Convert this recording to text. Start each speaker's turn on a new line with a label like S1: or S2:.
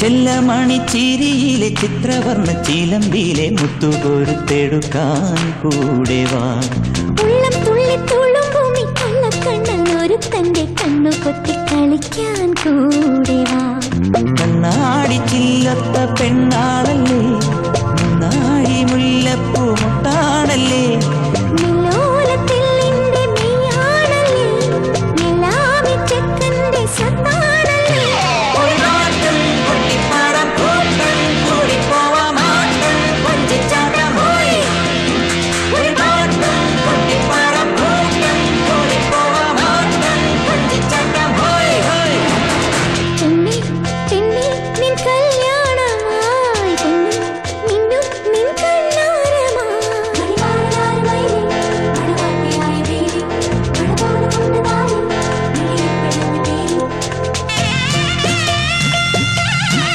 S1: ചെല്ലമണി ചിരിയിലെ ചിത്രവർണ്ണ ചിലമ്പിലെ മുത്തുകൊരുത്തെടുക്കാൻ കൂടെ വാ.
S2: ഉള്ളം തുള്ളി തുളുമ്പുമി കള്ളക്കണ്ണൻ ഒരു തന്റെ കണ്ണു കൊത്തി കളിക്കാൻ കൂടെ വാ.
S1: കണ്ണാടി ചില്ലത്ത പെണ്ണാളല്ലേ, നാഴി മുല്ലപ്പൂ മുട്ടാണല്ലേ,
S2: കല്യാണം